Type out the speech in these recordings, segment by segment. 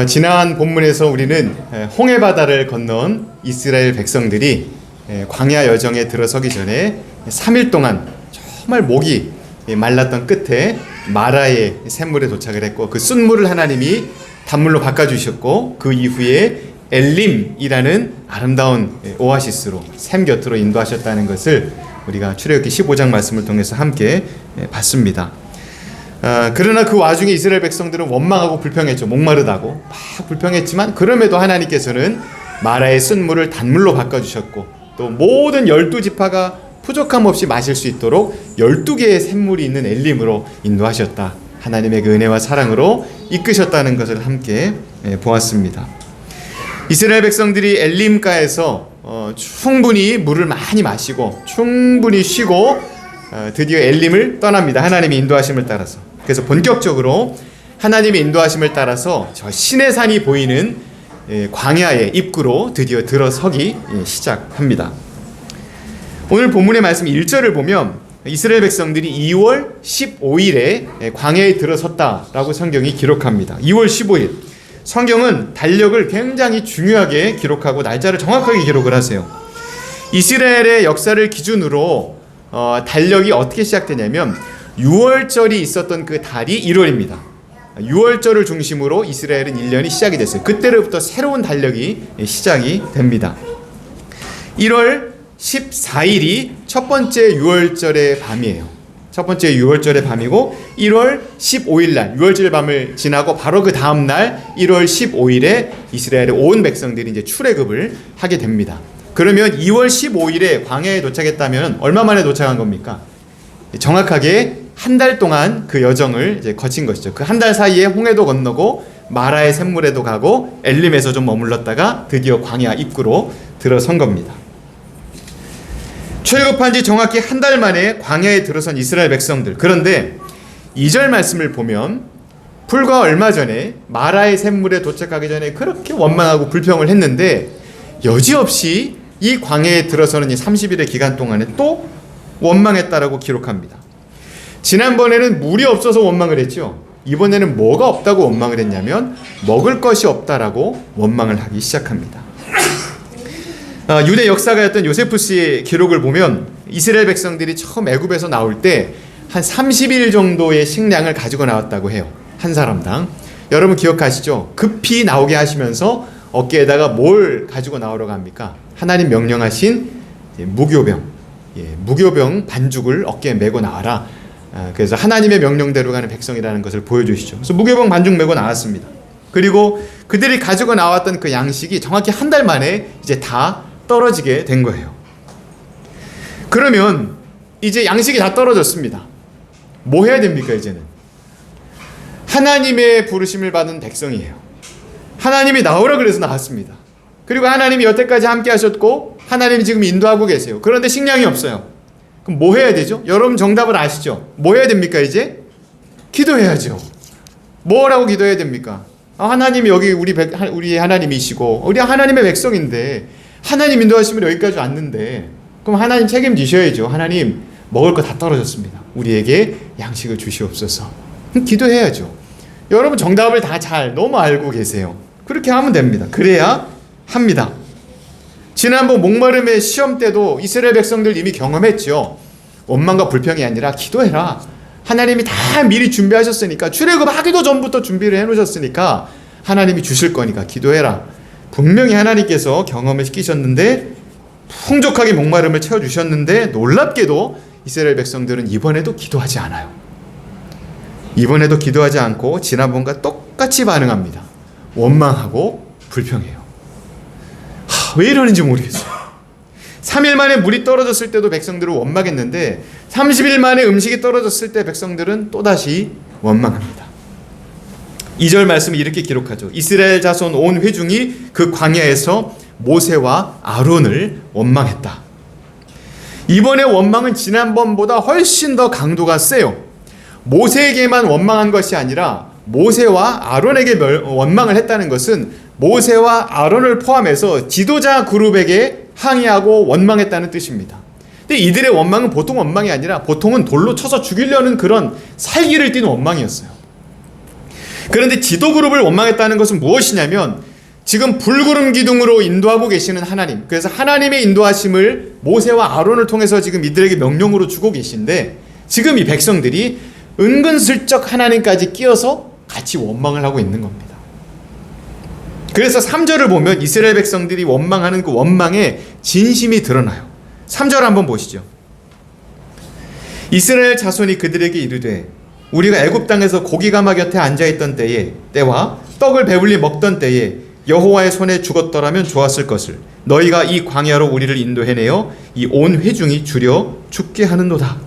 지난 본문에서 우리는 홍해 바다를 건넌 이스라엘 백성들이 광야 여정에 들어서기 전에 3일 동안 정말 목이 말랐던 끝에 마라의 샘물에 도착을 했고, 그 순물을 하나님이 단물로 바꿔주셨고, 그 이후에 엘림이라는 아름다운 오아시스로 샘 곁으로 인도하셨다는 것을 우리가 출애굽기 15장 말씀을 통해서 함께 봤습니다. 그러나 그 와중에 이스라엘 백성들은 원망하고 불평했죠. 목마르다고 막 불평했지만, 그럼에도 하나님께서는 마라의 쓴물을 단물로 바꿔주셨고, 또 모든 12지파가 부족함 없이 마실 수 있도록 12개의 샘물이 있는 엘림으로 인도하셨다. 하나님의 그 은혜와 사랑으로 이끄셨다는 것을 함께 보았습니다. 이스라엘 백성들이 엘림가에서 충분히 물을 많이 마시고 충분히 쉬고 드디어 엘림을 떠납니다. 하나님의 인도하심을 따라서. 그래서 본격적으로 하나님의 인도하심을 따라서 저 시내산이 보이는 광야의 입구로 드디어 들어서기 시작합니다. 오늘 본문의 말씀 1절을 보면 이스라엘 백성들이 2월 15일에 광야에 들어섰다라고 성경이 기록합니다. 2월 15일. 성경은 달력을 굉장히 중요하게 기록하고 날짜를 정확하게 기록을 하세요. 이스라엘의 역사를 기준으로 달력이 어떻게 시작되냐면 6월절이 있었던 그 달이 1월입니다. 6월절을 중심으로 이스라엘은 1년이 시작이 됐어요. 그때로부터 새로운 달력이 시작이 됩니다. 1월 14일이 첫 번째 6월절의 밤이에요. 첫 번째 6월절의 밤이고, 1월 15일 날 6월절 밤을 지나고 바로 그 다음 날 1월 15일에 이스라엘의 온 백성들이 이제 출애굽을 하게 됩니다. 그러면 2월 15일에 광야에 도착했다면 얼마 만에 도착한 겁니까? 정확하게 한 달 동안 그 여정을 이제 거친 것이죠. 그 한 달 사이에 홍해도 건너고 마라의 샘물에도 가고 엘림에서 좀 머물렀다가 드디어 광야 입구로 들어선 겁니다. 출애굽한 지 정확히 한 달 만에 광야에 들어선 이스라엘 백성들. 그런데 2절 말씀을 보면 불과 얼마 전에 마라의 샘물에 도착하기 전에 그렇게 원망하고 불평을 했는데, 여지없이 이 광야에 들어서는 이 30일의 기간 동안에 또 원망했다라고 기록합니다. 지난번에는 물이 없어서 원망을 했죠. 이번에는 뭐가 없다고 원망을 했냐면 먹을 것이 없다라고 원망을 하기 시작합니다. 유대 역사가였던 요세푸스의 기록을 보면 이스라엘 백성들이 처음 애굽에서 나올 때 한 30일 정도의 식량을 가지고 나왔다고 해요. 한 사람당. 여러분 기억하시죠? 급히 나오게 하시면서 어깨에다가 뭘 가지고 나오라고 합니까? 하나님 명령하신 무교병, 무교병 반죽을 어깨에 메고 나와라. 그래서 하나님의 명령대로 가는 백성이라는 것을 보여주시죠. 그래서 무교병 반죽 메고 나왔습니다. 그리고 그들이 가지고 나왔던 그 양식이 정확히 한 달 만에 이제 다 떨어지게 된 거예요. 그러면 이제 양식이 다 떨어졌습니다. 뭐 해야 됩니까? 이제는 하나님의 부르심을 받은 백성이에요. 하나님이 나오라 그래서 나왔습니다. 그리고 하나님이 여태까지 함께 하셨고 하나님이 지금 인도하고 계세요. 그런데 식량이 없어요. 그럼 뭐 해야 되죠? 여러분 정답을 아시죠? 뭐 해야 됩니까? 이제 기도해야죠. 뭐라고 기도해야 됩니까? 하나님이 여기 우리 하나님이시고 우리 하나님의 백성인데 하나님 인도하시면 여기까지 왔는데, 그럼 하나님 책임지셔야죠. 하나님 먹을 거 다 떨어졌습니다. 우리에게 양식을 주시옵소서. 기도해야죠. 여러분 정답을 다 잘 너무 알고 계세요. 그렇게 하면 됩니다. 그래야 합니다. 지난번 목마름의 시험 때도 이스라엘 백성들 이미 경험했죠. 원망과 불평이 아니라 기도해라. 하나님이 다 미리 준비하셨으니까, 출애굽하기도 전부터 준비를 해놓으셨으니까 하나님이 주실 거니까 기도해라. 분명히 하나님께서 경험을 시키셨는데, 풍족하게 목마름을 채워주셨는데, 놀랍게도 이스라엘 백성들은 이번에도 기도하지 않아요. 이번에도 기도하지 않고 지난번과 똑같이 반응합니다. 원망하고 불평해요. 왜 이러는지 모르겠어요. 3일 만에 물이 떨어졌을 때도 백성들은 원망했는데 30일 만에 음식이 떨어졌을 때 백성들은 또다시 원망합니다. 2절 말씀이 이렇게 기록하죠. 이스라엘 자손 온 회중이 그 광야에서 모세와 아론을 원망했다. 이번의 원망은 지난번보다 훨씬 더 강도가 세요. 모세에게만 원망한 것이 아니라 모세와 아론에게 원망을 했다는 것은 모세와 아론을 포함해서 지도자 그룹에게 항의하고 원망했다는 뜻입니다. 근데 이들의 원망은 보통 원망이 아니라 보통은 돌로 쳐서 죽이려는 그런 살기를 띠는 원망이었어요. 그런데 지도 그룹을 원망했다는 것은 무엇이냐면 지금 불구름 기둥으로 인도하고 계시는 하나님, 그래서 하나님의 인도하심을 모세와 아론을 통해서 지금 이들에게 명령으로 주고 계신데 지금 이 백성들이 은근슬쩍 하나님까지 끼어서 같이 원망을 하고 있는 겁니다. 그래서 3절을 보면 이스라엘 백성들이 원망하는 그 원망의 진심이 드러나요. 3절 한번 보시죠. 이스라엘 자손이 그들에게 이르되 우리가 애굽 땅에서 고기가마 곁에 앉아있던 때와 떡을 배불리 먹던 때에 여호와의 손에 죽었더라면 좋았을 것을 너희가 이 광야로 우리를 인도해내어 이 온 회중이 주려 죽게 하는도다.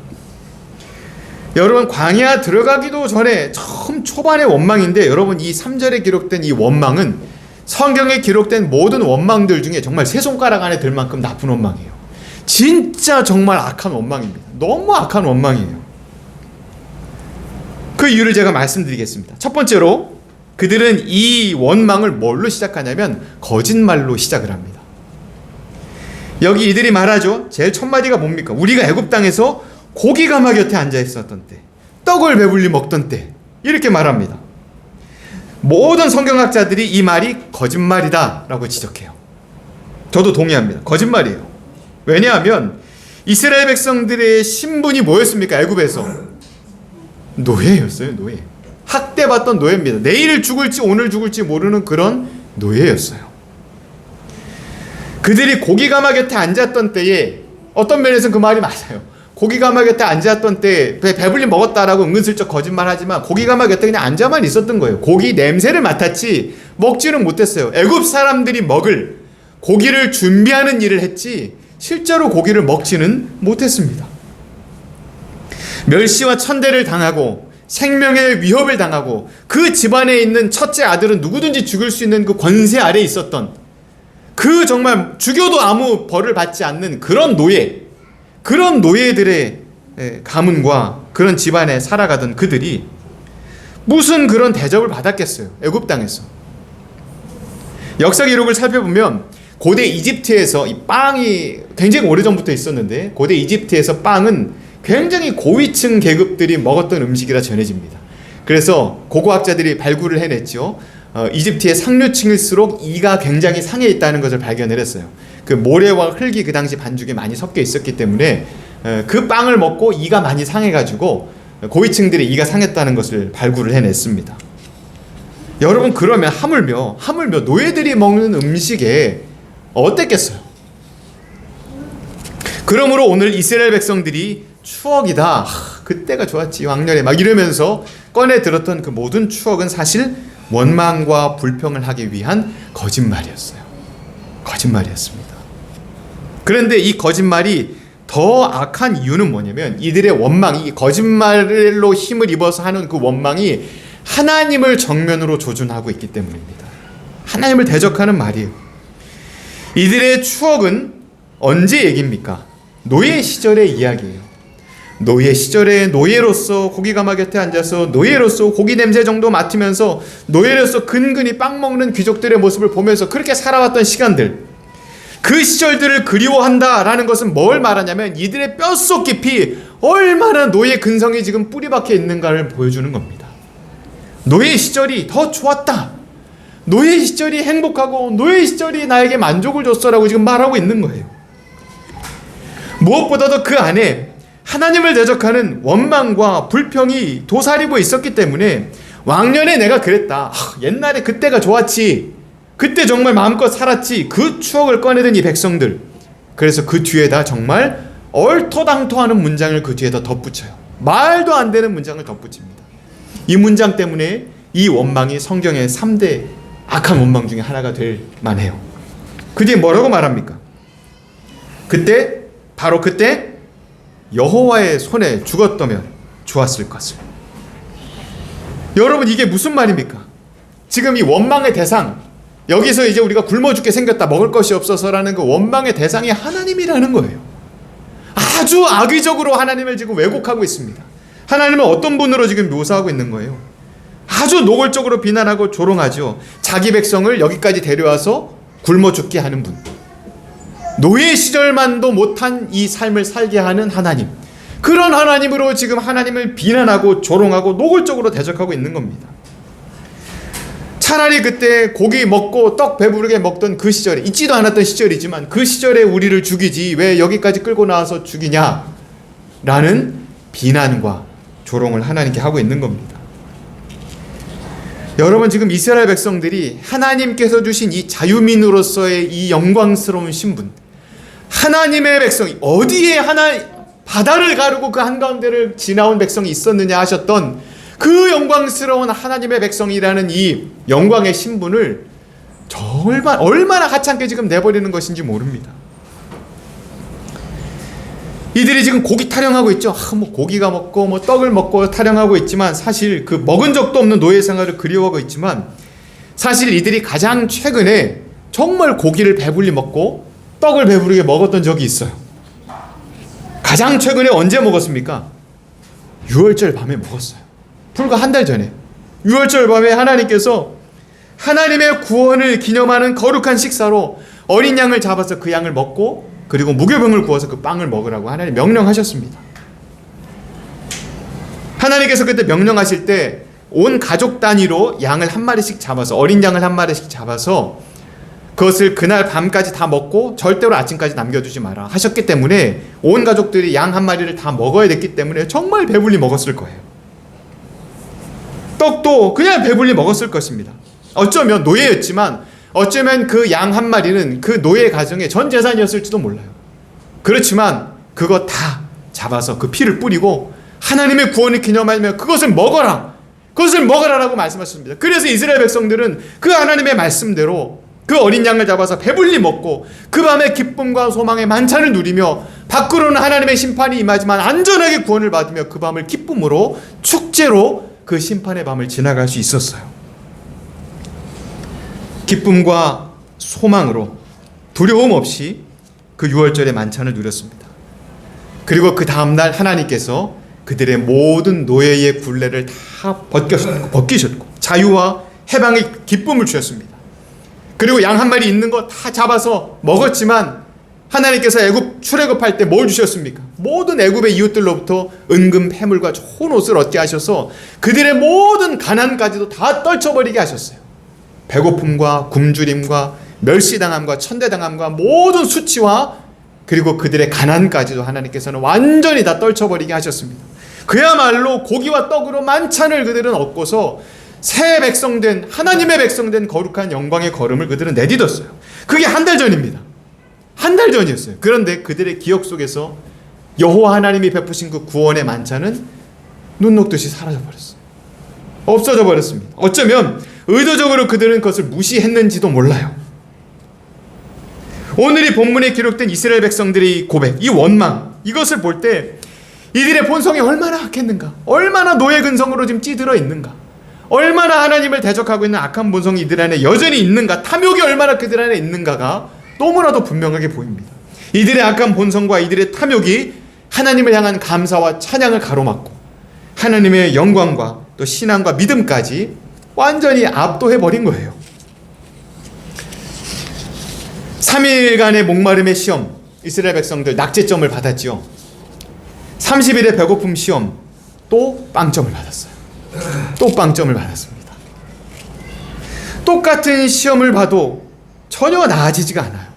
여러분, 광야 들어가기도 전에 처음 초반의 원망인데, 여러분 이 3절에 기록된 이 원망은 성경에 기록된 모든 원망들 중에 정말 세 손가락 안에 들 만큼 나쁜 원망이에요. 진짜 정말 악한 원망입니다. 너무 악한 원망이에요. 그 이유를 제가 말씀드리겠습니다. 첫 번째로 그들은 이 원망을 뭘로 시작하냐면 거짓말로 시작을 합니다. 여기 이들이 말하죠. 제일 첫 마디가 뭡니까? 우리가 애굽 땅에서 고기가마 곁에 앉아 있었던 때, 떡을 배불리 먹던 때, 이렇게 말합니다. 모든 성경학자들이 이 말이 거짓말이다 라고 지적해요. 저도 동의합니다. 거짓말이에요. 왜냐하면 이스라엘 백성들의 신분이 뭐였습니까? 애굽에서 노예였어요. 노예. 학대받던 노예입니다. 내일 죽을지 오늘 죽을지 모르는 그런 노예였어요. 그들이 고기가마 곁에 앉았던 때에, 어떤 면에서는 그 말이 맞아요. 고기가마 곁에 앉았던 때에 배불리 먹었다라고 은근슬쩍 거짓말하지만 고기가마 곁에 그냥 앉아만 있었던 거예요. 고기 냄새를 맡았지 먹지는 못했어요. 애굽 사람들이 먹을 고기를 준비하는 일을 했지 실제로 고기를 먹지는 못했습니다. 멸시와 천대를 당하고 생명의 위협을 당하고 그 집안에 있는 첫째 아들은 누구든지 죽일 수 있는 그 권세 아래에 있었던, 그 정말 죽여도 아무 벌을 받지 않는 그런 노예, 그런 노예들의 가문과 그런 집안에 살아가던 그들이 무슨 그런 대접을 받았겠어요. 애굽 땅에서. 역사 기록을 살펴보면 고대 이집트에서 이 빵이 굉장히 오래전부터 있었는데, 고대 이집트에서 빵은 굉장히 고위층 계급들이 먹었던 음식이라 전해집니다. 그래서 고고학자들이 발굴을 해냈죠. 이집트의 상류층일수록 이가 굉장히 상해 있다는 것을 발견을 했어요. 그 모래와 흙이 그 당시 반죽에 많이 섞여 있었기 때문에 그 빵을 먹고 이가 많이 상해가지고 고위층들의 이가 상했다는 것을 발굴을 해냈습니다. 여러분, 그러면 하물며 노예들이 먹는 음식에 어땠겠어요? 그러므로 오늘 이스라엘 백성들이 추억이다, 그때가 좋았지 왕년에 막 이러면서 꺼내 들었던 그 모든 추억은 사실 원망과 불평을 하기 위한 거짓말이었어요. 거짓말이었습니다. 그런데 이 거짓말이 더 악한 이유는 뭐냐면, 이들의 원망이, 이 거짓말로 힘을 입어서 하는 그 원망이 하나님을 정면으로 조준하고 있기 때문입니다. 하나님을 대적하는 말이에요. 이들의 추억은 언제 얘기입니까? 노예 시절의 이야기예요. 노예 시절에 노예로서 고기가마 곁에 앉아서 노예로서 고기 냄새 정도 맡으면서 노예로서 근근히 빵 먹는 귀족들의 모습을 보면서 그렇게 살아왔던 시간들, 그 시절들을 그리워한다라는 것은 뭘 말하냐면 이들의 뼛속 깊이 얼마나 노예 근성이 지금 뿌리박혀 있는가를 보여주는 겁니다. 노예 시절이 더 좋았다, 노예 시절이 행복하고 노예 시절이 나에게 만족을 줬어라고 지금 말하고 있는 거예요. 무엇보다도 그 안에 하나님을 대적하는 원망과 불평이 도사리고 있었기 때문에 왕년에 내가 그랬다, 옛날에 그때가 좋았지, 그때 정말 마음껏 살았지, 그 추억을 꺼내던 이 백성들, 그래서 그 뒤에다 정말 얼토당토하는 문장을 그 뒤에다 덧붙여요. 말도 안 되는 문장을 덧붙입니다. 이 문장 때문에 이 원망이 성경의 3대 악한 원망 중에 하나가 될 만해요. 그 뒤에 뭐라고 말합니까? 바로 그때 여호와의 손에 죽었다면 좋았을 것을. 여러분, 이게 무슨 말입니까? 지금 이 원망의 대상, 여기서 이제 우리가 굶어 죽게 생겼다, 먹을 것이 없어서라는 그 원망의 대상이 하나님이라는 거예요. 아주 악의적으로 하나님을 지금 왜곡하고 있습니다. 하나님을 어떤 분으로 지금 묘사하고 있는 거예요? 아주 노골적으로 비난하고 조롱하죠. 자기 백성을 여기까지 데려와서 굶어 죽게 하는 분, 노예 시절만도 못한 이 삶을 살게 하는 하나님, 그런 하나님으로 지금 하나님을 비난하고 조롱하고 노골적으로 대적하고 있는 겁니다. 차라리 그때 고기 먹고 떡 배부르게 먹던 그 시절에, 있지도 않았던 시절이지만 그 시절에 우리를 죽이지 왜 여기까지 끌고 나와서 죽이냐 라는 비난과 조롱을 하나님께 하고 있는 겁니다. 여러분, 지금 이스라엘 백성들이 하나님께서 주신 이 자유민으로서의 이 영광스러운 신분, 하나님의 백성이 어디에 바다를 가르고 그 한가운데를 지나온 백성이 있었느냐 하셨던 그 영광스러운 하나님의 백성이라는 이 영광의 신분을 얼마나 하찮게 지금 내버리는 것인지 모릅니다. 이들이 지금 고기 타령하고 있죠. 뭐 고기가 먹고 뭐 떡을 먹고 타령하고 있지만, 사실 그 먹은 적도 없는 노예 생활을 그리워하고 있지만, 사실 이들이 가장 최근에 정말 고기를 배불리 먹고 떡을 배부르게 먹었던 적이 있어요. 가장 최근에 언제 먹었습니까? 유월절 밤에 먹었어요. 불과 한 달 전에 유월절 밤에 하나님께서 하나님의 구원을 기념하는 거룩한 식사로 어린 양을 잡아서 그 양을 먹고, 그리고 무교병을 구워서 그 빵을 먹으라고 하나님 명령하셨습니다. 하나님께서 그때 명령하실 때 온 가족 단위로 양을 한 마리씩 잡아서, 어린 양을 한 마리씩 잡아서 그것을 그날 밤까지 다 먹고 절대로 아침까지 남겨두지 마라 하셨기 때문에 온 가족들이 양 한 마리를 다 먹어야 됐기 때문에 정말 배불리 먹었을 거예요. 떡도 그냥 배불리 먹었을 것입니다. 어쩌면 노예였지만, 어쩌면 그 양 한 마리는 그 노예 가정의 전 재산이었을지도 몰라요. 그렇지만 그거 다 잡아서 그 피를 뿌리고 하나님의 구원을 기념하며 그것을 먹어라, 그것을 먹어라라고 말씀하셨습니다. 그래서 이스라엘 백성들은 그 하나님의 말씀대로 그 어린 양을 잡아서 배불리 먹고 그 밤에 기쁨과 소망의 만찬을 누리며, 밖으로는 하나님의 심판이 임하지만 안전하게 구원을 받으며 그 밤을 기쁨으로, 축제로 그 심판의 밤을 지나갈 수 있었어요. 기쁨과 소망으로 두려움 없이 그 유월절의 만찬을 누렸습니다. 그리고 그 다음날 하나님께서 그들의 모든 노예의 굴레를 다 벗기셨고 자유와 해방의 기쁨을 주셨습니다. 그리고 양 한 마리 있는 거 다 잡아서 먹었지만, 하나님께서 애굽 출애굽할 때 뭘 주셨습니까? 모든 애굽의 이웃들로부터 은금 패물과 좋은 옷을 얻게 하셔서 그들의 모든 가난까지도 다 떨쳐버리게 하셨어요. 배고픔과 굶주림과 멸시당함과 천대당함과 모든 수치와 그리고 그들의 가난까지도 하나님께서는 완전히 다 떨쳐버리게 하셨습니다. 그야말로 고기와 떡으로 만찬을 그들은 얻고서 새 백성된, 하나님의 백성된 거룩한 영광의 걸음을 그들은 내딛었어요. 그게 한 달 전입니다. 한 달 전이었어요. 그런데 그들의 기억 속에서 여호와 하나님이 베푸신 그 구원의 만찬은 눈 녹듯이 사라져 버렸어요. 없어져 버렸습니다. 어쩌면 의도적으로 그들은 그것을 무시했는지도 몰라요. 오늘 이 본문에 기록된 이스라엘 백성들의 고백, 이 원망, 이것을 볼 때 이들의 본성이 얼마나 악했는가, 얼마나 노예 근성으로 지금 찌들어 있는가, 얼마나 하나님을 대적하고 있는 악한 본성이 이들 안에 여전히 있는가, 탐욕이 얼마나 그들 안에 있는가가 너무나도 분명하게 보입니다. 이들의 악한 본성과 이들의 탐욕이 하나님을 향한 감사와 찬양을 가로막고 하나님의 영광과 또 신앙과 믿음까지 완전히 압도해버린 거예요. 3일간의 목마름의 시험, 이스라엘 백성들 낙제점을 받았지요. 30일의 배고픔 시험, 또 빵점을 받았어요. 또 빵점을 받았습니다. 똑같은 시험을 봐도 전혀 나아지지가 않아요.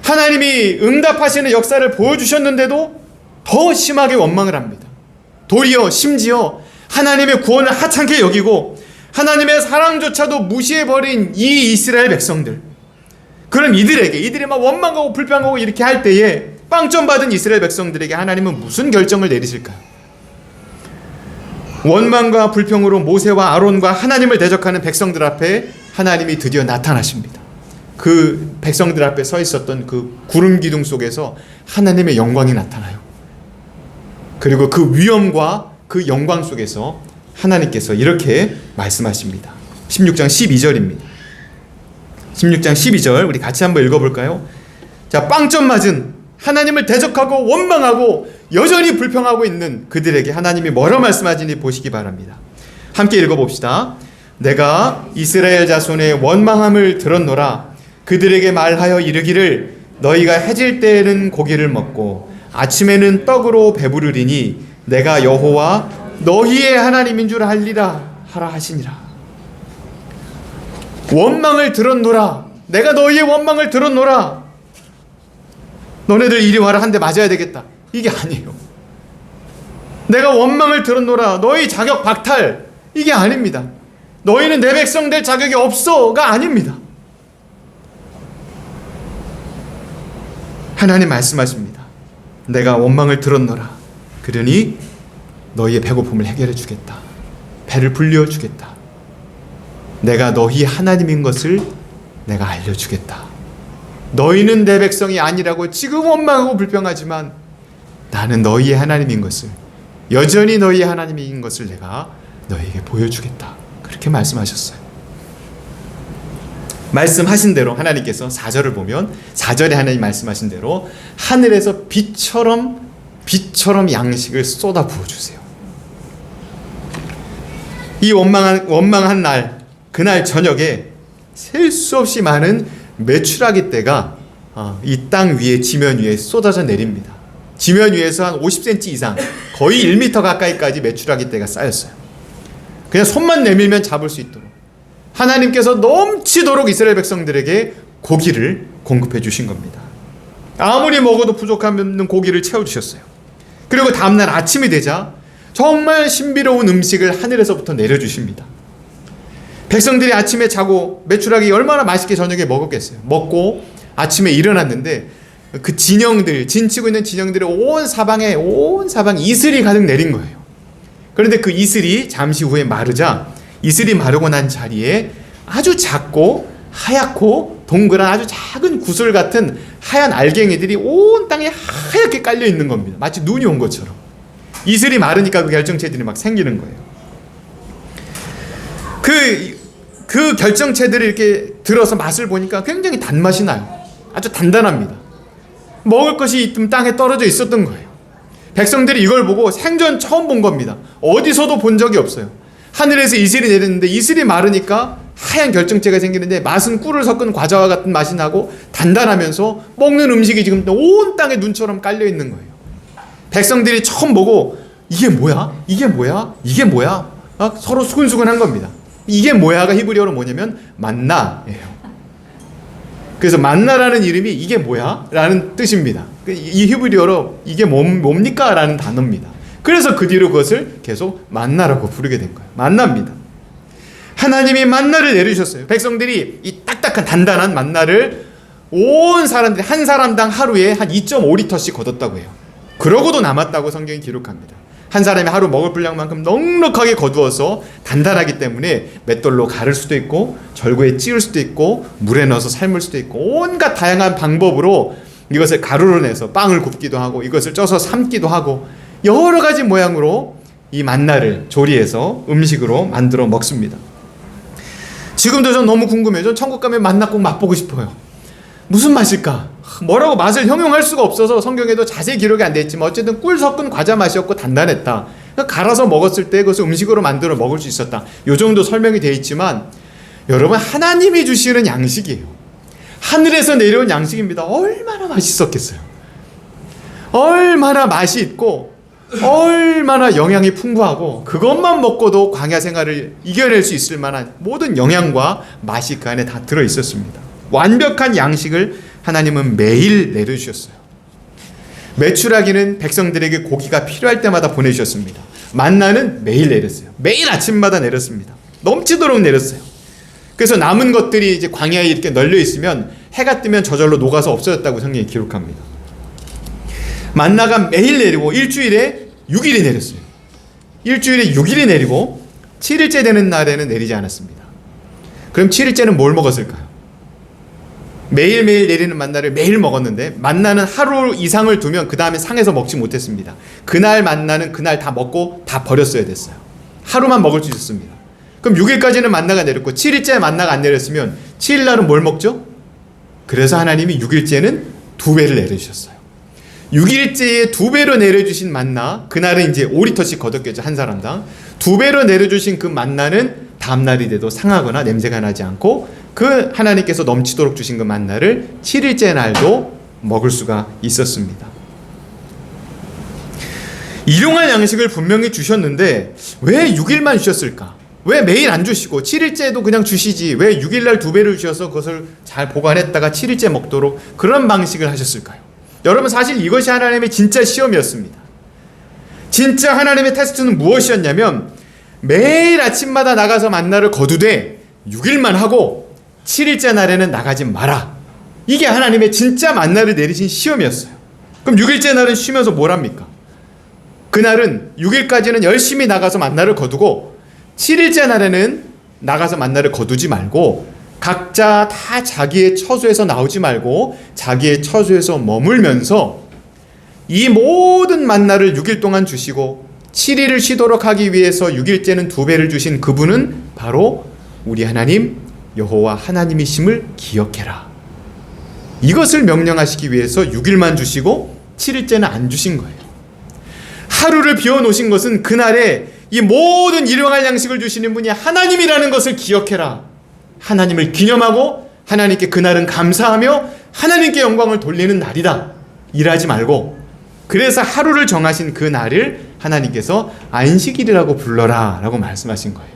하나님이 응답하시는 역사를 보여주셨는데도 더 심하게 원망을 합니다. 도리어 심지어 하나님의 구원을 하찮게 여기고 하나님의 사랑조차도 무시해버린 이 이스라엘 백성들, 그럼 이들이 막 원망하고 불평하고 이렇게 할 때에 빵점 받은 이스라엘 백성들에게 하나님은 무슨 결정을 내리실까요? 원망과 불평으로 모세와 아론과 하나님을 대적하는 백성들 앞에 하나님이 드디어 나타나십니다. 그 백성들 앞에 서 있었던 그 구름 기둥 속에서 하나님의 영광이 나타나요. 그리고 그 위엄과 그 영광 속에서 하나님께서 이렇게 말씀하십니다. 16장 12절입니다. 16장 12절 우리 같이 한번 읽어볼까요? 자, 빵점 맞은, 하나님을 대적하고 원망하고 여전히 불평하고 있는 그들에게 하나님이 뭐라 말씀하시는지 보시기 바랍니다. 함께 읽어봅시다. 내가 이스라엘 자손의 원망함을 들었노라. 그들에게 말하여 이르기를 너희가 해질 때에는 고기를 먹고 아침에는 떡으로 배부르리니 내가 여호와 너희의 하나님인 줄 알리라 하라 하시니라. 원망을 들었노라. 내가 너희의 원망을 들었노라. 너네들 이리 와라. 한 대 맞아야 되겠다. 이게 아니에요. 내가 원망을 들었노라. 너희 자격 박탈. 이게 아닙니다. 너희는 내 백성 될 자격이 없어가 아닙니다. 하나님 말씀하십니다. 내가 원망을 들었노라. 그러니 너희의 배고픔을 해결해 주겠다. 배를 불려 주겠다. 내가 너희 하나님인 것을 내가 알려주겠다. 너희는 내 백성이 아니라고 지금 원망하고 불평하지만 나는 너희의 하나님인 것을, 여전히 너희의 하나님인 것을 내가 너희에게 보여주겠다. 그렇게 말씀하셨어요. 말씀하신 대로 하나님께서 4절을 보면 4절에 하나님 말씀하신 대로 하늘에서 빛처럼 양식을 쏟아 부어주세요. 이 원망한 날, 그날 저녁에 셀 수 없이 많은 메추라기 떼가 이 땅 위에, 지면 위에 쏟아져 내립니다. 지면 위에서 한 50cm 이상, 거의 1m 가까이까지 메추라기 떼가 쌓였어요. 그냥 손만 내밀면 잡을 수 있도록 하나님께서 넘치도록 이스라엘 백성들에게 고기를 공급해 주신 겁니다. 아무리 먹어도 부족한 고기를 채워주셨어요. 그리고 다음날 아침이 되자 정말 신비로운 음식을 하늘에서부터 내려주십니다. 백성들이 아침에 자고 메추라기 얼마나 맛있게 저녁에 먹었겠어요. 먹고 아침에 일어났는데 그 진치고 있는 진영들이 온 사방에 이슬이 가득 내린 거예요. 그런데 그 이슬이 잠시 후에 마르자 이슬이 마르고 난 자리에 아주 작고 하얗고 동그란 아주 작은 구슬 같은 하얀 알갱이들이 온 땅에 하얗게 깔려 있는 겁니다. 마치 눈이 온 것처럼. 이슬이 마르니까 그 결정체들이 막 생기는 거예요. 그 결정체들을 이렇게 들어서 맛을 보니까 굉장히 단맛이 나요. 아주 단단합니다. 먹을 것이 있던 땅에 떨어져 있었던 거예요. 백성들이 이걸 보고 생전 처음 본 겁니다. 어디서도 본 적이 없어요. 하늘에서 이슬이 내렸는데 이슬이 마르니까 하얀 결정체가 생기는데 맛은 꿀을 섞은 과자와 같은 맛이 나고 단단하면서 먹는 음식이 지금 온 땅에 눈처럼 깔려 있는 거예요. 백성들이 처음 보고 이게 뭐야? 이게 뭐야? 이게 뭐야? 서로 수근수근한 겁니다. 이게 뭐야가 히브리어로 뭐냐면 만나예요. 그래서 만나라는 이름이 이게 뭐야? 라는 뜻입니다. 이 히브리어로 이게 뭡니까? 라는 단어입니다. 그래서 그 뒤로 그것을 계속 만나라고 부르게 된 거예요. 만나입니다. 하나님이 만나를 내리셨어요. 백성들이 이 딱딱한 단단한 만나를 온 사람들이 한 사람당 하루에 한 2.5리터씩 거뒀다고 해요. 그러고도 남았다고 성경이 기록합니다. 한 사람이 하루 먹을 분량만큼 넉넉하게 거두어서 단단하기 때문에 맷돌로 가를 수도 있고 절구에 찌울 수도 있고 물에 넣어서 삶을 수도 있고 온갖 다양한 방법으로 이것을 가루로 내서 빵을 굽기도 하고 이것을 쪄서 삶기도 하고 여러 가지 모양으로 이 만나를 조리해서 음식으로 만들어 먹습니다. 지금도 전 너무 궁금해요. 전 천국 가면 만나 꼭 맛보고 싶어요. 무슨 맛일까? 뭐라고 맛을 형용할 수가 없어서 성경에도 자세히 기록이 안 돼 있지만 어쨌든 꿀 섞은 과자 맛이었고 단단했다. 갈아서 먹었을 때 그것을 음식으로 만들어 먹을 수 있었다. 요 정도 설명이 돼 있지만 여러분, 하나님이 주시는 양식이에요. 하늘에서 내려온 양식입니다. 얼마나 맛있었겠어요. 얼마나 맛이 있고 얼마나 영양이 풍부하고 그것만 먹고도 광야 생활을 이겨낼 수 있을 만한 모든 영양과 맛이 그 안에 다 들어있었습니다. 완벽한 양식을 하나님은 매일 내려주셨어요. 메추라기는 백성들에게 고기가 필요할 때마다 보내주셨습니다. 만나는 매일 내렸어요. 매일 아침마다 내렸습니다. 넘치도록 내렸어요. 그래서 남은 것들이 이제 광야에 이렇게 널려 있으면 해가 뜨면 저절로 녹아서 없어졌다고 성경이 기록합니다. 만나가 매일 내리고 일주일에 6일이 내렸어요. 일주일에 6일이 내리고 7일째 되는 날에는 내리지 않았습니다. 그럼 7일째는 뭘 먹었을까요? 매일매일 내리는 만나를 매일 먹었는데 만나는 하루 이상을 두면 그 다음에 상해서 먹지 못했습니다. 그날 만나는 그날 다 먹고 다 버렸어야 됐어요. 하루만 먹을 수 있었습니다. 그럼 6일까지는 만나가 내렸고 7일째 만나가 안 내렸으면 7일날은 뭘 먹죠? 그래서 하나님이 6일째는 2배를 내려주셨어요. 6일째에 2배로 내려주신 만나, 그날은 이제 5리터씩 거뒀겠죠. 한 사람당. 2배로 내려주신 그 만나는 다음날이 돼도 상하거나 냄새가 나지 않고 그 하나님께서 넘치도록 주신 그 만나를 7일째 날도 먹을 수가 있었습니다. 일용할 양식을 분명히 주셨는데 왜 6일만 주셨을까? 왜 매일 안 주시고 7일째도 그냥 주시지 왜 6일날 2배를 주셔서 그것을 잘 보관했다가 7일째 먹도록 그런 방식을 하셨을까요? 여러분, 사실 이것이 하나님의 진짜 시험이었습니다. 진짜 하나님의 테스트는 무엇이었냐면 매일 아침마다 나가서 만나를 거두되 6일만 하고 7일째 날에는 나가지 마라. 이게 하나님의 진짜 만나를 내리신 시험이었어요. 그럼 6일째 날은 쉬면서 뭘 합니까? 그날은 6일까지는 열심히 나가서 만나를 거두고 7일째 날에는 나가서 만나를 거두지 말고 각자 다 자기의 처소에서 나오지 말고 자기의 처소에서 머물면서 이 모든 만나를 6일 동안 주시고 7일을 쉬도록 하기 위해서 6일째는 2배를 주신 그분은 바로 우리 하나님 여호와 하나님이심을 기억해라. 이것을 명령하시기 위해서 6일만 주시고 7일째는 안 주신 거예요. 하루를 비워놓으신 것은 그날에 이 모든 일용할 양식을 주시는 분이 하나님이라는 것을 기억해라. 하나님을 기념하고 하나님께 그날은 감사하며 하나님께 영광을 돌리는 날이다. 일하지 말고. 그래서 하루를 정하신 그 날을 하나님께서 안식일이라고 불러라 라고 말씀하신 거예요.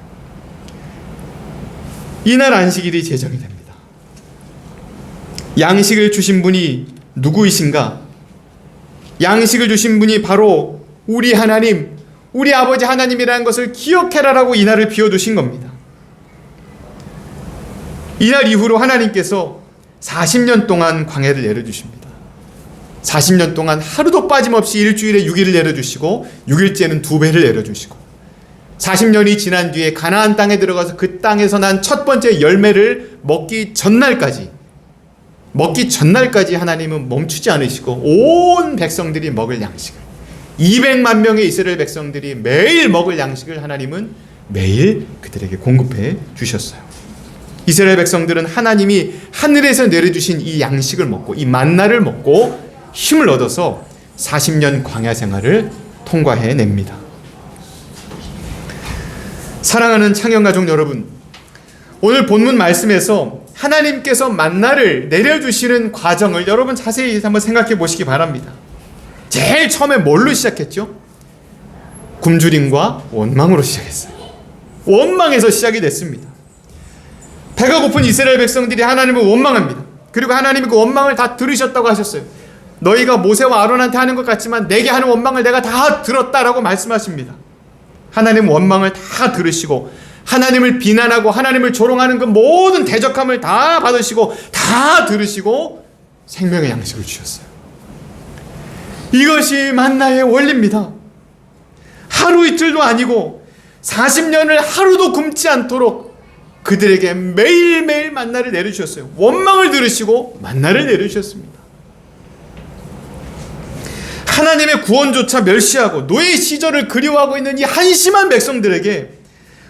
이날 안식일이 제정이 됩니다. 양식을 주신 분이 누구이신가? 양식을 주신 분이 바로 우리 하나님, 우리 아버지 하나님이라는 것을 기억해라라고 이날을 비워두신 겁니다. 이날 이후로 하나님께서 40년 동안 광야를 내려주십니다. 40년 동안 하루도 빠짐없이 일주일에 6일을 내려주시고 6일째는 2배를 내려주시고 40년이 지난 뒤에 가나안 땅에 들어가서 그 땅에서 난 첫 번째 열매를 먹기 전날까지 하나님은 멈추지 않으시고 온 백성들이 먹을 양식을 200만 명의 이스라엘 백성들이 매일 먹을 양식을 하나님은 매일 그들에게 공급해 주셨어요. 이스라엘 백성들은 하나님이 하늘에서 내려주신 이 양식을 먹고 이 만나를 먹고 힘을 얻어서 40년 광야 생활을 통과해냅니다. 사랑하는 창영가족 여러분, 오늘 본문 말씀에서 하나님께서 만나를 내려주시는 과정을 여러분 자세히 한번 생각해 보시기 바랍니다. 제일 처음에 뭘로 시작했죠? 굶주림과 원망으로 시작했어요. 원망에서 시작이 됐습니다. 배가 고픈 이스라엘 백성들이 하나님을 원망합니다. 그리고 하나님이 그 원망을 다 들으셨다고 하셨어요. 너희가 모세와 아론한테 하는 것 같지만 내게 하는 원망을 내가 다 들었다라고 말씀하십니다. 하나님 원망을 다 들으시고 하나님을 비난하고 하나님을 조롱하는 그 모든 대적함을 다 받으시고 다 들으시고 생명의 양식을 주셨어요. 이것이 만나의 원리입니다. 하루 이틀도 아니고 40년을 하루도 굶지 않도록 그들에게 매일매일 만나를 내려주셨어요. 원망을 들으시고 만나를 내려주셨습니다. 하나님의 구원조차 멸시하고 노예 시절을 그리워하고 있는 이 한심한 백성들에게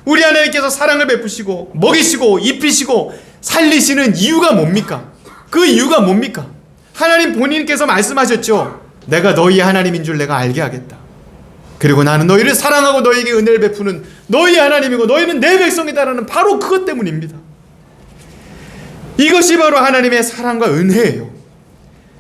우리 하나님께서 사랑을 베푸시고 먹이시고 입히시고 살리시는 이유가 뭡니까? 그 이유가 뭡니까? 하나님 본인께서 말씀하셨죠. 내가 너희의 하나님인 줄 내가 알게 하겠다. 그리고 나는 너희를 사랑하고 너희에게 은혜를 베푸는 너희의 하나님이고 너희는 내 백성이다라는 바로 그것 때문입니다. 이것이 바로 하나님의 사랑과 은혜예요.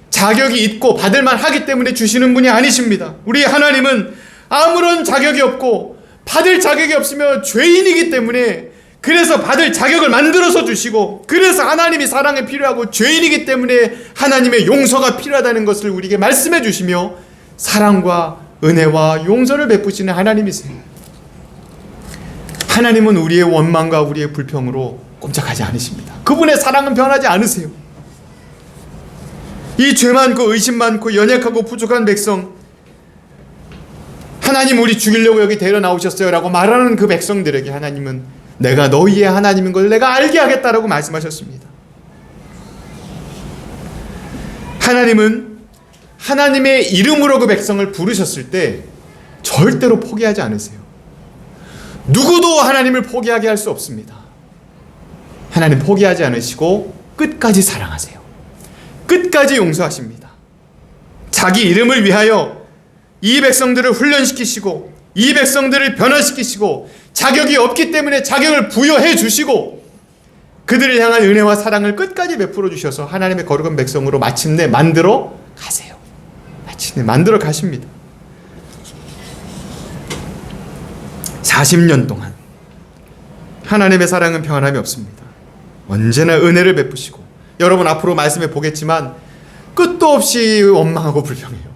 자격이 있고 받을만 하기 때문에 주시는 분이 아니십니다. 우리 하나님은 아무런 자격이 없고 받을 자격이 없으며 죄인이기 때문에 그래서 받을 자격을 만들어서 주시고 그래서 하나님이 사랑이 필요하고 죄인이기 때문에 하나님의 용서가 필요하다는 것을 우리에게 말씀해 주시며 사랑과 은혜와 용서를 베푸시는 하나님이세요. 하나님은 우리의 원망과 우리의 불평으로 꼼짝하지 않으십니다. 그분의 사랑은 변하지 않으세요. 이 죄 많고 의심 많고 연약하고 부족한 백성, 하나님 우리 죽이려고 여기 데려 나오셨어요 라고 말하는 그 백성들에게 하나님은 내가 너희의 하나님인 걸 내가 알게 하겠다라고 말씀하셨습니다. 하나님은 하나님의 이름으로 그 백성을 부르셨을 때 절대로 포기하지 않으세요. 누구도 하나님을 포기하게 할 수 없습니다. 하나님 포기하지 않으시고 끝까지 사랑하세요. 끝까지 용서하십니다. 자기 이름을 위하여 이 백성들을 훈련시키시고 이 백성들을 변화시키시고 자격이 없기 때문에 자격을 부여해 주시고 그들을 향한 은혜와 사랑을 끝까지 베풀어 주셔서 하나님의 거룩한 백성으로 마침내 만들어 가세요. 마침내 만들어 가십니다. 40년 동안 하나님의 사랑은 변함이 없습니다. 언제나 은혜를 베푸시고, 여러분 앞으로 말씀해 보겠지만 끝도 없이 원망하고 불평해요.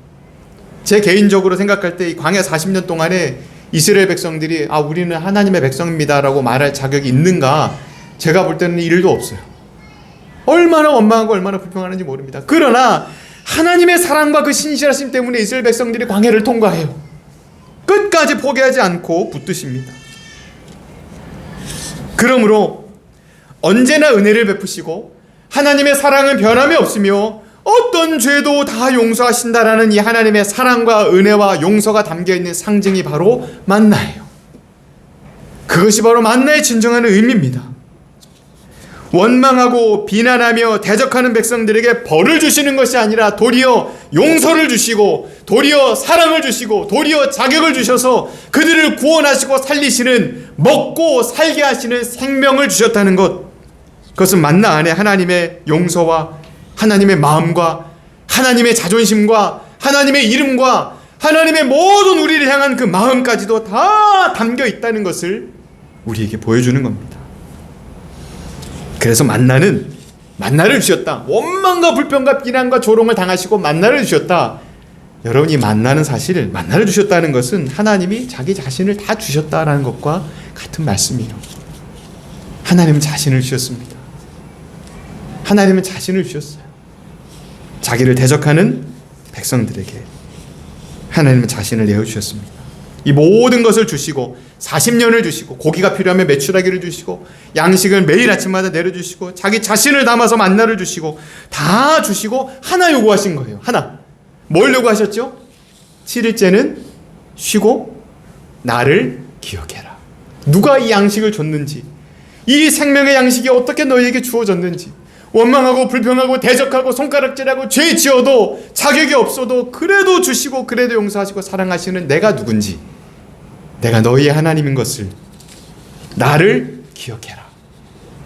제 개인적으로 생각할 때 이 광야 40년 동안에 이스라엘 백성들이 우리는 하나님의 백성입니다라고 말할 자격이 있는가, 제가 볼 때는 일도 없어요. 얼마나 원망하고 얼마나 불평하는지 모릅니다. 그러나 하나님의 사랑과 그 신실하심 때문에 이스라엘 백성들이 광야를 통과해요. 끝까지 포기하지 않고 붙드십니다. 그러므로 언제나 은혜를 베푸시고 하나님의 사랑은 변함이 없으며 어떤 죄도 다 용서하신다라는 이 하나님의 사랑과 은혜와 용서가 담겨있는 상징이 바로 만나예요. 그것이 바로 만나의 진정한 의미입니다. 원망하고 비난하며 대적하는 백성들에게 벌을 주시는 것이 아니라 도리어 용서를 주시고 도리어 사랑을 주시고 도리어 자격을 주셔서 그들을 구원하시고 살리시는, 먹고 살게 하시는 생명을 주셨다는 것, 그것은 만나 안에 하나님의 용서와 하나님의 마음과 하나님의 자존심과 하나님의 이름과 하나님의 모든 우리를 향한 그 마음까지도 다 담겨 있다는 것을 우리에게 보여주는 겁니다. 그래서 만나를 주셨다. 원망과 불평과 비난과 조롱을 당하시고 만나를 주셨다. 여러분, 이 만나는 사실, 만나를 주셨다는 것은 하나님이 자기 자신을 다 주셨다라는 것과 같은 말씀이에요. 하나님은 자신을 주셨습니다. 하나님은 자신을 주셨어요. 자기를 대적하는 백성들에게 하나님은 자신을 내어주셨습니다. 이 모든 것을 주시고 40년을 주시고 고기가 필요하면 메추라기를 주시고 양식을 매일 아침마다 내려주시고 자기 자신을 담아서 만나를 주시고 다 주시고 하나 요구하신 거예요. 하나. 뭘 요구하셨죠? 7일째는 쉬고 나를 기억해라. 누가 이 양식을 줬는지, 이 생명의 양식이 어떻게 너희에게 주어졌는지, 원망하고 불평하고 대적하고 손가락질하고 죄 지어도 자격이 없어도 그래도 주시고 그래도 용서하시고 사랑하시는 내가 누군지, 내가 너희의 하나님인 것을 나를 기억해라.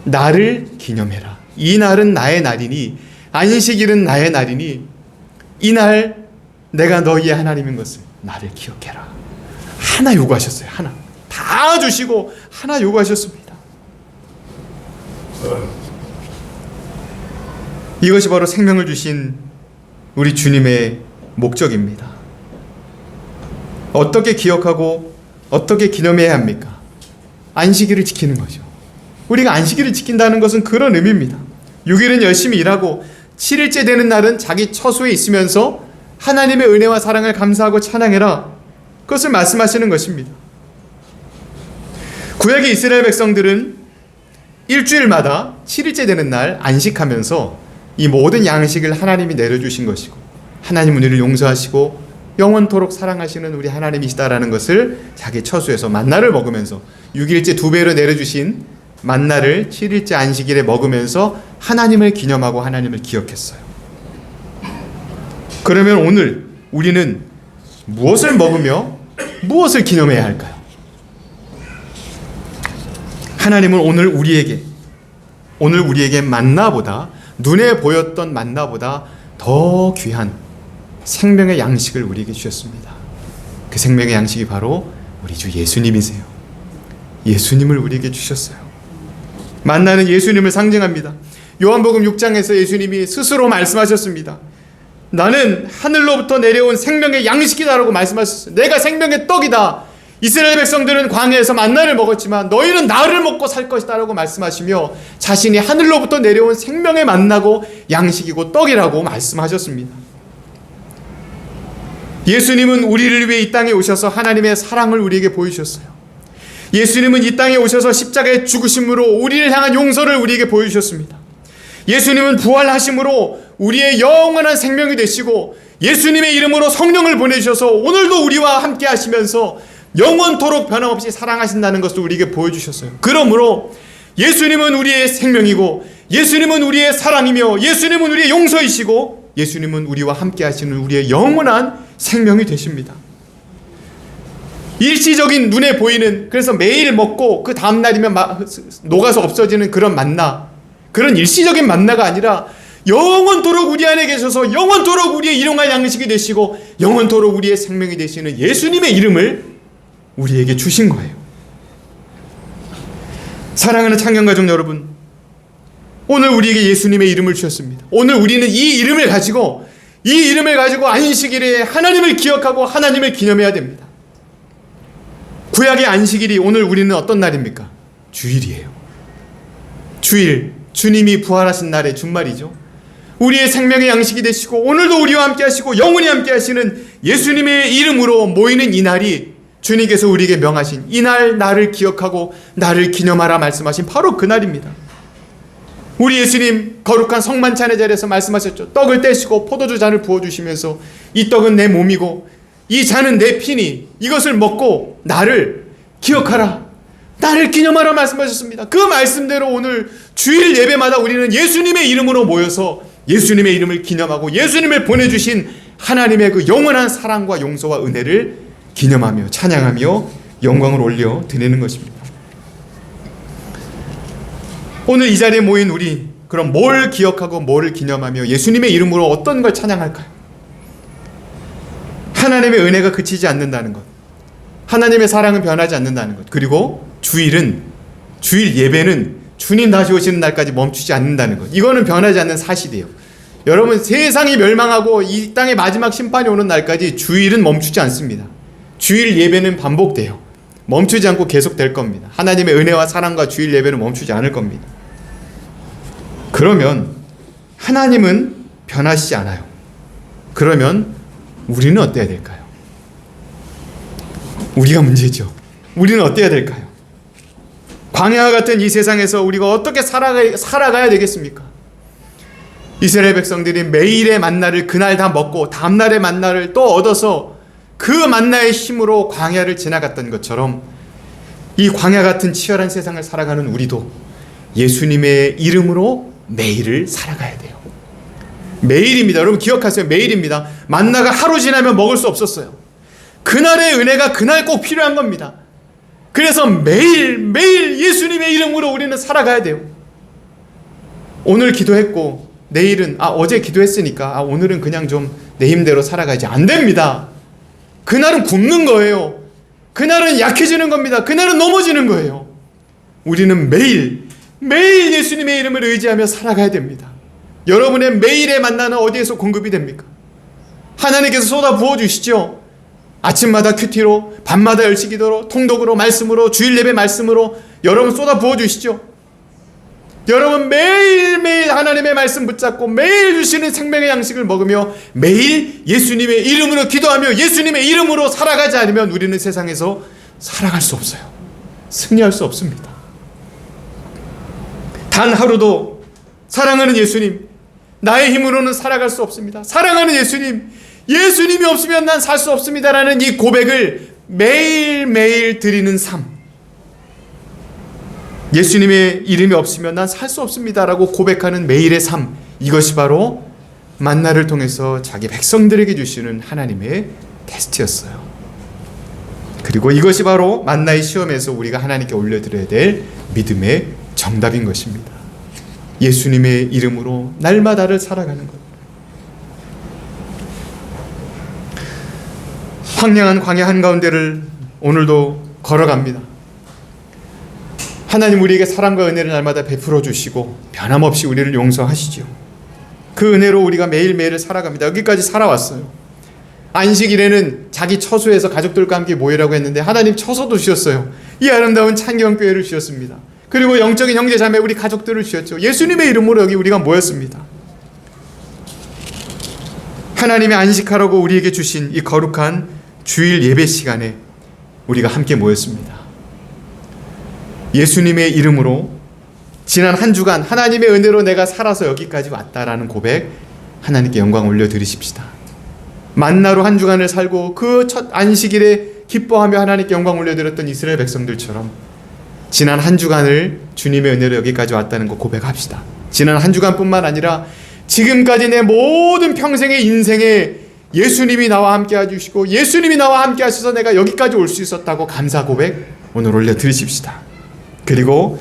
나를 기념해라. 이 날은 나의 날이니, 안식일은 나의 날이니 이날 내가 너희의 하나님인 것을 나를 기억해라. 하나 요구하셨어요. 하나. 다 주시고 하나 요구하셨습니다. 이것이 바로 생명을 주신 우리 주님의 목적입니다. 어떻게 기억하고 어떻게 기념해야 합니까? 안식일을 지키는 거죠. 우리가 안식일을 지킨다는 것은 그런 의미입니다. 6일은 열심히 일하고 7일째 되는 날은 자기 처소에 있으면서 하나님의 은혜와 사랑을 감사하고 찬양해라. 그것을 말씀하시는 것입니다. 구약의 이스라엘 백성들은 일주일마다 7일째 되는 날 안식하면서 이 모든 양식을 하나님이 내려주신 것이고 하나님은 우리를 용서하시고 영원토록 사랑하시는 우리 하나님이시다라는 것을 자기 처소에서 만나를 먹으면서 6일째 2배로 내려주신 만나를 7일째 안식일에 먹으면서 하나님을 기념하고 하나님을 기억했어요. 그러면 오늘 우리는 무엇을 먹으며 무엇을 기념해야 할까요? 하나님은 오늘 우리에게 만나보다, 눈에 보였던 만나보다 더 귀한 생명의 양식을 우리에게 주셨습니다. 그 생명의 양식이 바로 우리 주 예수님이세요. 예수님을 우리에게 주셨어요. 만나는 예수님을 상징합니다. 요한복음 6장에서 예수님이 스스로 말씀하셨습니다. 나는 하늘로부터 내려온 생명의 양식이다라고 말씀하셨어요. 내가 생명의 떡이다. 이스라엘 백성들은 광야에서 만나를 먹었지만 너희는 나를 먹고 살 것이다 라고 말씀하시며 자신이 하늘로부터 내려온 생명의 만나고 양식이고 떡이라고 말씀하셨습니다. 예수님은 우리를 위해 이 땅에 오셔서 하나님의 사랑을 우리에게 보여주셨어요. 예수님은 이 땅에 오셔서 십자가의 죽으심으로 우리를 향한 용서를 우리에게 보여주셨습니다. 예수님은 부활하심으로 우리의 영원한 생명이 되시고 예수님의 이름으로 성령을 보내주셔서 오늘도 우리와 함께 하시면서 영원토록 변함없이 사랑하신다는 것을 우리에게 보여주셨어요. 그러므로 예수님은 우리의 생명이고 예수님은 우리의 사랑이며 예수님은 우리의 용서이시고 예수님은 우리와 함께 하시는 우리의 영원한 생명이 되십니다. 일시적인 눈에 보이는, 그래서 매일 먹고 그 다음날이면 녹아서 없어지는 그런 만나, 그런 일시적인 만나가 아니라 영원토록 우리 안에 계셔서 영원토록 우리의 일용할 양식이 되시고 영원토록 우리의 생명이 되시는 예수님의 이름을 우리에게 주신 거예요. 사랑하는 창경가족 여러분, 오늘 우리에게 예수님의 이름을 주셨습니다. 오늘 우리는 이 이름을 가지고 안식일에 하나님을 기억하고 하나님을 기념해야 됩니다. 구약의 안식일이 오늘 우리는 어떤 날입니까? 주일이에요. 주일, 주님이 부활하신 날의 준말이죠. 우리의 생명의 양식이 되시고 오늘도 우리와 함께 하시고 영원히 함께 하시는 예수님의 이름으로 모이는 이 날이 주님께서 우리에게 명하신 이날 나를 기억하고 나를 기념하라 말씀하신 바로 그 날입니다. 우리 예수님 거룩한 성만찬의 자리에서 말씀하셨죠. 떡을 떼시고 포도주 잔을 부어주시면서 이 떡은 내 몸이고 이 잔은 내 피니 이것을 먹고 나를 기억하라, 나를 기념하라 말씀하셨습니다. 그 말씀대로 오늘 주일 예배마다 우리는 예수님의 이름으로 모여서 예수님의 이름을 기념하고 예수님을 보내주신 하나님의 그 영원한 사랑과 용서와 은혜를 기념하며 찬양하며 영광을 올려 드리는 것입니다. 오늘 이 자리에 모인 우리, 그럼 뭘 기억하고 뭘 기념하며 예수님의 이름으로 어떤 걸 찬양할까요? 하나님의 은혜가 그치지 않는다는 것, 하나님의 사랑은 변하지 않는다는 것, 그리고 주일 예배는 주님 다시 오시는 날까지 멈추지 않는다는 것, 이거는 변하지 않는 사실이에요. 여러분, 세상이 멸망하고 이 땅의 마지막 심판이 오는 날까지 주일은 멈추지 않습니다. 주일 예배는 반복돼요. 멈추지 않고 계속될 겁니다. 하나님의 은혜와 사랑과 주일 예배는 멈추지 않을 겁니다. 그러면 하나님은 변하시지 않아요. 그러면 우리는 어때야 될까요? 우리가 문제죠. 우리는 어때야 될까요? 광야와 같은 이 세상에서 우리가 어떻게 살아가야 되겠습니까? 이스라엘 백성들이 매일의 만나를 그날 다 먹고 다음날의 만나를 또 얻어서 그 만나의 힘으로 광야를 지나갔던 것처럼 이 광야 같은 치열한 세상을 살아가는 우리도 예수님의 이름으로 매일을 살아가야 돼요. 매일입니다. 여러분 기억하세요. 매일입니다. 만나가 하루 지나면 먹을 수 없었어요. 그날의 은혜가 그날 꼭 필요한 겁니다. 그래서 매일 예수님의 이름으로 우리는 살아가야 돼요. 오늘 기도했고 내일은 어제 기도했으니까 오늘은 그냥 좀 내 힘대로 살아가야지. 안 됩니다. 그날은 굶는 거예요. 그날은 약해지는 겁니다. 그날은 넘어지는 거예요. 우리는 매일 예수님의 이름을 의지하며 살아가야 됩니다. 여러분의 매일의 만나는 어디에서 공급이 됩니까? 하나님께서 쏟아 부어주시죠. 아침마다 큐티로, 밤마다 열시기도로, 통독으로, 말씀으로, 주일 예배 말씀으로 여러분 쏟아 부어주시죠. 여러분 매일매일 하나님의 말씀 붙잡고 매일 주시는 생명의 양식을 먹으며 매일 예수님의 이름으로 기도하며 예수님의 이름으로 살아가지 않으면 우리는 세상에서 살아갈 수 없어요. 승리할 수 없습니다. 단 하루도 사랑하는 예수님, 나의 힘으로는 살아갈 수 없습니다. 사랑하는 예수님, 예수님이 없으면 난 살 수 없습니다라는 이 고백을 매일매일 드리는 삶, 예수님의 이름이 없으면 난 살 수 없습니다라고 고백하는 매일의 삶, 이것이 바로 만나를 통해서 자기 백성들에게 주시는 하나님의 테스트였어요. 그리고 이것이 바로 만나의 시험에서 우리가 하나님께 올려드려야 될 믿음의 정답인 것입니다. 예수님의 이름으로 날마다를 살아가는 것. 황량한 광야 한가운데를 오늘도 걸어갑니다. 하나님 우리에게 사랑과 은혜를 날마다 베풀어 주시고 변함없이 우리를 용서하시죠. 그 은혜로 우리가 매일매일을 살아갑니다. 여기까지 살아왔어요. 안식일에는 자기 처소에서 가족들과 함께 모이라고 했는데 하나님 처소도 주셨어요. 이 아름다운 창경교회를 주셨습니다. 그리고 영적인 형제 자매 우리 가족들을 주셨죠. 예수님의 이름으로 여기 우리가 모였습니다. 하나님의 안식하라고 우리에게 주신 이 거룩한 주일 예배 시간에 우리가 함께 모였습니다. 예수님의 이름으로 지난 한 주간 하나님의 은혜로 내가 살아서 여기까지 왔다라는 고백 하나님께 영광 올려드리십시다. 만나로 한 주간을 살고 그 첫 안식일에 기뻐하며 하나님께 영광 올려드렸던 이스라엘 백성들처럼 지난 한 주간을 주님의 은혜로 여기까지 왔다는 거 고백합시다. 지난 한 주간뿐만 아니라 지금까지 내 모든 평생의 인생에 예수님이 나와 함께 해주시고 예수님이 나와 함께 하셔서 내가 여기까지 올 수 있었다고 감사 고백 오늘 올려드리십시다. 그리고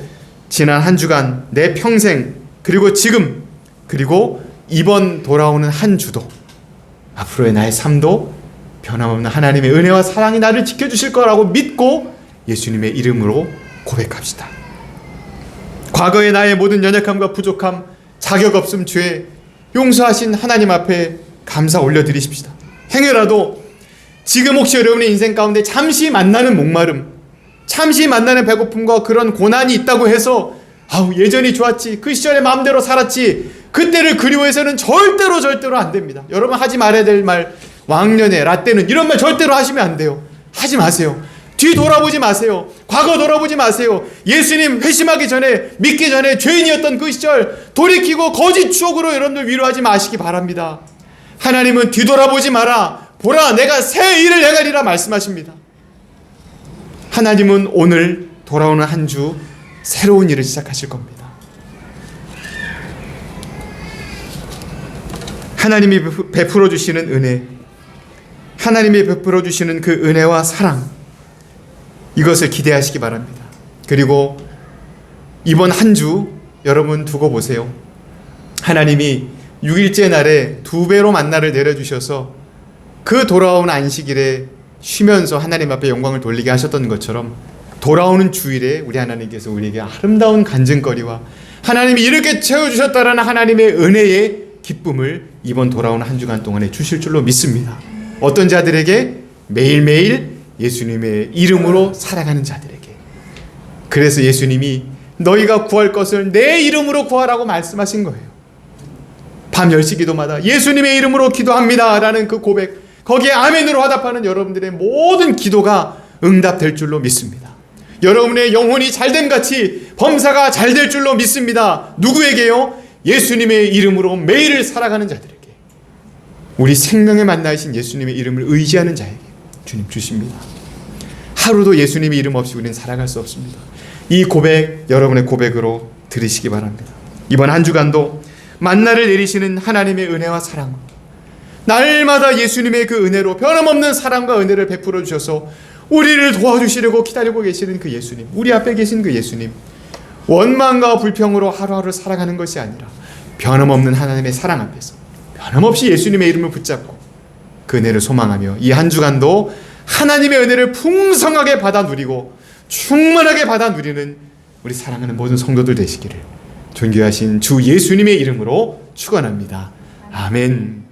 지난 한 주간 내 평생 그리고 지금 그리고 이번 돌아오는 한 주도 앞으로의 나의 삶도 변함없는 하나님의 은혜와 사랑이 나를 지켜주실 거라고 믿고 예수님의 이름으로 고백합시다. 과거의 나의 모든 연약함과 부족함, 자격 없음, 죄 용서하신 하나님 앞에 감사 올려드리십시다. 행여라도 지금 혹시 여러분의 인생 가운데 잠시 만나는 목마름, 잠시 만나는 배고픔과 그런 고난이 있다고 해서 예전이 좋았지, 그 시절에 마음대로 살았지, 그때를 그리워해서는 절대로 안 됩니다. 여러분 하지 말아야 될 말, 왕년에 라떼는 이런 말 절대로 하시면 안 돼요. 하지 마세요. 뒤 돌아보지 마세요. 과거 돌아보지 마세요. 예수님 회심하기 전에, 믿기 전에 죄인이었던 그 시절 돌이키고 거짓 추억으로 여러분들 위로하지 마시기 바랍니다. 하나님은 뒤돌아보지 마라, 보라 내가 새 일을 행하리라 말씀하십니다. 하나님은 오늘 돌아오는 한 주 새로운 일을 시작하실 겁니다. 하나님이 베풀어 주시는 은혜, 하나님이 베풀어 주시는 그 은혜와 사랑, 이것을 기대하시기 바랍니다. 그리고 이번 한 주 여러분 두고 보세요. 하나님이 6일째 날에 2배로 만나를 내려주셔서 그 돌아오는 안식일에 쉬면서 하나님 앞에 영광을 돌리게 하셨던 것처럼 돌아오는 주일에 우리 하나님께서 우리에게 아름다운 간증거리와 하나님이 이렇게 채워주셨다라는 하나님의 은혜의 기쁨을 이번 돌아오는 한 주간 동안에 주실 줄로 믿습니다. 어떤 자들에게? 매일매일 예수님의 이름으로 살아가는 자들에게. 그래서 예수님이 너희가 구할 것을 내 이름으로 구하라고 말씀하신 거예요. 밤 10시 기도마다 예수님의 이름으로 기도합니다 라는 그 고백, 거기에 아멘으로 화답하는 여러분들의 모든 기도가 응답될 줄로 믿습니다. 여러분의 영혼이 잘됨같이 범사가 잘 될 줄로 믿습니다. 누구에게요? 예수님의 이름으로 매일을 살아가는 자들에게. 우리 생명의 만나신 예수님의 이름을 의지하는 자에게 주님 주십니다. 하루도 예수님의 이름 없이 우리는 살아갈 수 없습니다. 이 고백 여러분의 고백으로 들으시기 바랍니다. 이번 한 주간도 만나를 내리시는 하나님의 은혜와 사랑, 날마다 예수님의 그 은혜로 변함없는 사랑과 은혜를 베풀어 주셔서 우리를 도와주시려고 기다리고 계시는 그 예수님, 우리 앞에 계신 그 예수님, 원망과 불평으로 하루하루 살아가는 것이 아니라 변함없는 하나님의 사랑 앞에서 변함없이 예수님의 이름을 붙잡고 그 은혜를 소망하며 이 한 주간도 하나님의 은혜를 풍성하게 받아 누리고 충만하게 받아 누리는 우리 사랑하는 모든 성도들 되시기를 존귀하신 주 예수님의 이름으로 축원합니다. 아멘.